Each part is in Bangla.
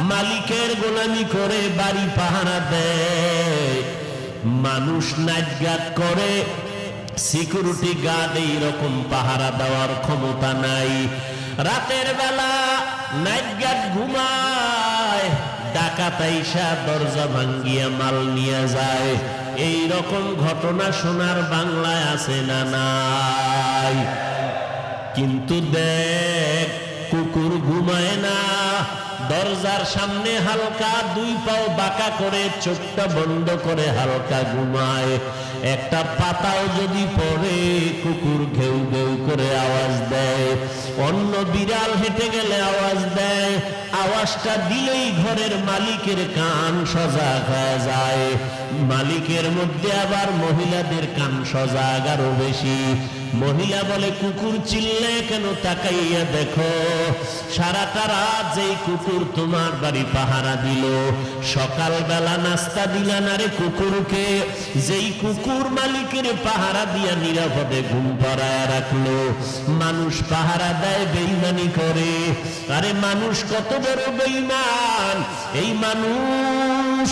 মালিকের গোলামি করে বাড়ি পাহারা দেয়, মানুষ নাইট গার্ড করে, সিকিউরিটি গার্ড এইরকম পাহারা দেওয়ার ক্ষমতা নাই। রাতের বেলা নাইট গার্ড ঘুমায়, ডাকাত আইসা দরজা ভাঙ্গিয়া মাল নিয়ে যায়। এই রকম ঘটনা সোনার বাংলায় আছে না নাই? কিন্তু দেখ, কুকুর ঘুমায় না, দরজার সামনে হালকা দুই পাও বাঁকা করে চোখটা বন্ধ করে হালকা ঘুমায়। একটা পাতাও যদি পড়ে কুকুর ঘেউ ঘেউ করে আওয়াজ দেয়, অন্য বিড়াল হেঁটে গেলে আওয়াজ দেয়। আওয়াজটা দিলেই ঘরের মালিকের কান সজাগ হয়ে যায়। মালিকের মধ্যে আবার মহিলাদের কান সজাগ আরো বেশি। মহিলা বলে, কুকুর চিল্লে কেন? তাকাইয়া দেখো, সারাটা রাত যেই কুকুর তোমার বাড়ি পাহারা দিল, সকালবেলা নাস্তা দিলা না রে কুকুরকে? যেই কুকুর মালিকের পাহারা দিয়া নিরাপদে ঘুম পাড়ায় রাখলো। মানুষ পাহারা দেয়, বেঈমানি করে। আরে মানুষ কত বড় বেঈমান! এই মানুষ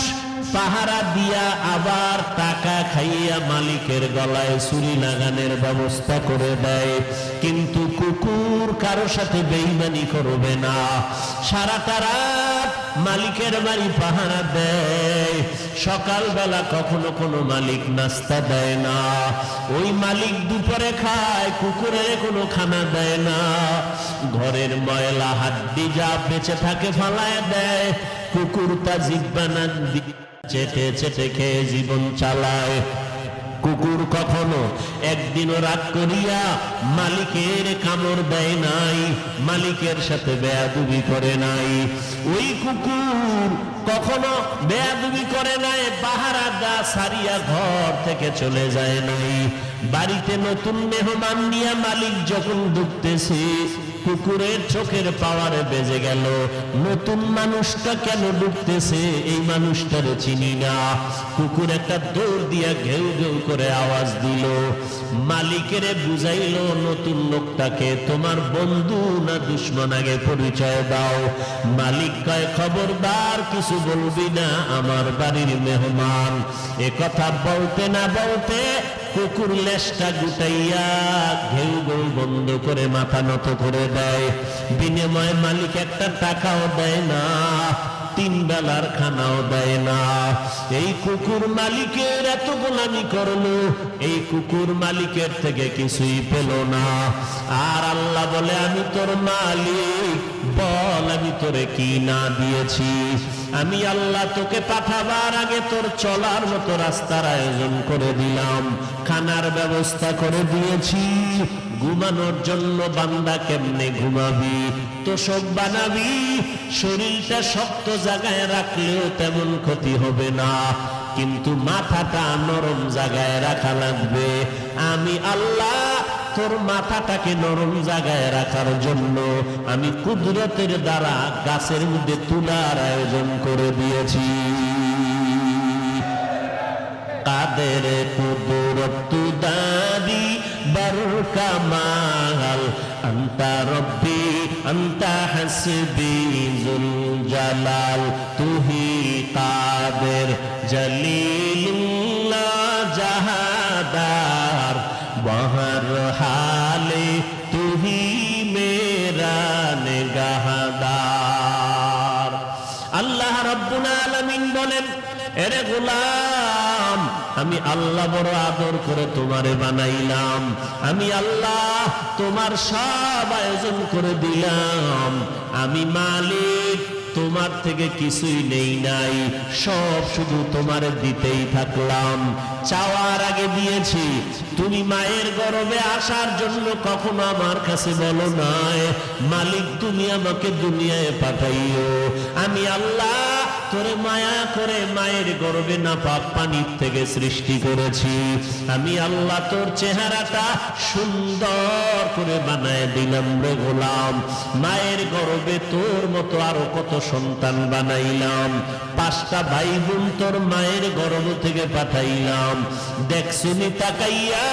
পাহারা দিয়া আবার টাকা খাইয়া মালিকের গলায় ছুরি লাগানোর ব্যবস্থা করে দেয়। কিন্তু কুকুর কারো সাথে বেঈমানি করবে না, সারাটা রাত মালিকের বাড়ি পাহারা দেয়। সকালবেলা কখনো কোনো মালিক নাস্তা দেয় না, ওই মালিক দুপুরে খায়, কুকুরের কোনো খানা দেয় না। ঘরের ময়লা হাড্ডি যা বেঁচে থাকে ফালায় দেয়, কুকুর তা জিহ্বা না চেটে চেটে খেয়ে জীবন চালায়। কুকুর কখনো একদিনও রাগ করিয়া মালিকের কামড় দেয় নাই, মালিকের সাথে বেয়াদবি করে নাই। ওই কুকুর কখনো বেয়াদবি করে নাই, পাহারা দা সারিয়া ঘর থেকে চলে যায় নাই। বাড়িতে নতুন মেহমান নিয়ে মালিক যখন ঢুকতেছে, কুকুরের চোখের পাওয়ারে বেজে গেল, নতুন মানুষটা কেন ঢুকতেছে, এই মানুষটারে চিনি না। কুকুর একটা দৌড় দিয়া ঘেউ ঘেউ করে আওয়াজ দিল। মালিকেরে বুঝাইল, নতুন লোকটাকে তোমার বন্ধু না দুশ্মন, আগে পরিচয় দাও। মালিক কয়, খবরদার কিছু বলবি না, আমার বাড়ির মেহমান। এ কথা বলতে না বলতে কুকুর লেজটা গুটাইয়া ঘেউ ঘেউ বন্ধ করে মাথা নত করে দেয়। বিনিময়ে মালিক একটা টাকাও দেয় না, 3 বেলার খানাও দেয় না। এই কুকুর মালিকের এত গোলামি করলো, এই কুকুর মালিকের থেকে কিছুই পেল না। আর আল্লাহ বলে, আমি তোর মালিক, বল আমি তোরে কি না দিয়েছি? আমি আল্লাহ তোকে পাঠাবার আগে তোর চলার মতো রাস্তার আয়োজন করে দিলাম, খানার ব্যবস্থা করে দিয়েছি। ঘুমানোর জন্য বান্দা কেমনে ঘুমাবি, তোষক বানাবি, শরীরটা শক্ত জায়গায় রাখলেও তেমন ক্ষতি হবে না, কিন্তু মাথাটা নরম জায়গায় রাখা লাগবে। আমি আল্লাহ তোর মাথাটাকে নরম জায়গায় রাখার জন্য আমি কুদরতের দ্বারা গাছের মধ্যে তুলার আয়োজন করে দিয়েছি। কাদের কুদরত দারি বরকামাল, আন্তা রব্বি আন্তা হাসবি জুল জালাল, তুহি কাদের জলিলুল্লাহ জাহাদার, বহর হালে তুহি মেরা নেগাহদার। আল্লাহ রাব্বুল আলামিন বলেন, এরে গোলাম, আমি আল্লাহ বড় আদর করে তোমারে বানাইলাম, আমি আল্লাহ তোমার সব আয়োজন করে দিলাম। আমি মালিক, তোমার থেকে কিছুই নেই নাই, সব শুধু তোমার দিতেই থাকলাম। চাওয়ার আগে দিয়েছি। তুমি মায়ের গর্ভে আসার জন্য কখনো আমার কাছে বলো নাই, মালিক তুমি আমাকে দুনিয়ায় পাঠাইও। আমি আল্লাহ তোরে মায়া করে মায়ের গর্ভে নাপাক পানির থেকে সৃষ্টি করেছি। আমি আল্লাহ তোর চেহারাটা সুন্দর করে বানায় দিলাম রে গোলাম। মায়ের গর্ভে তোর মতো আরো কত সন্তান বানাইলাম, 5টা ভাই বোন তোর মায়ের গর্ভ থেকে পাঠাইলাম। দেখছুনি তাকাইয়া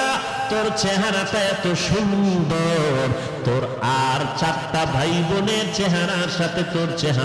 তোর চেহারাটা এত সুন্দর, তোর আর 4টা ভাই বোনের চেহারার সাথে তোর চেহারা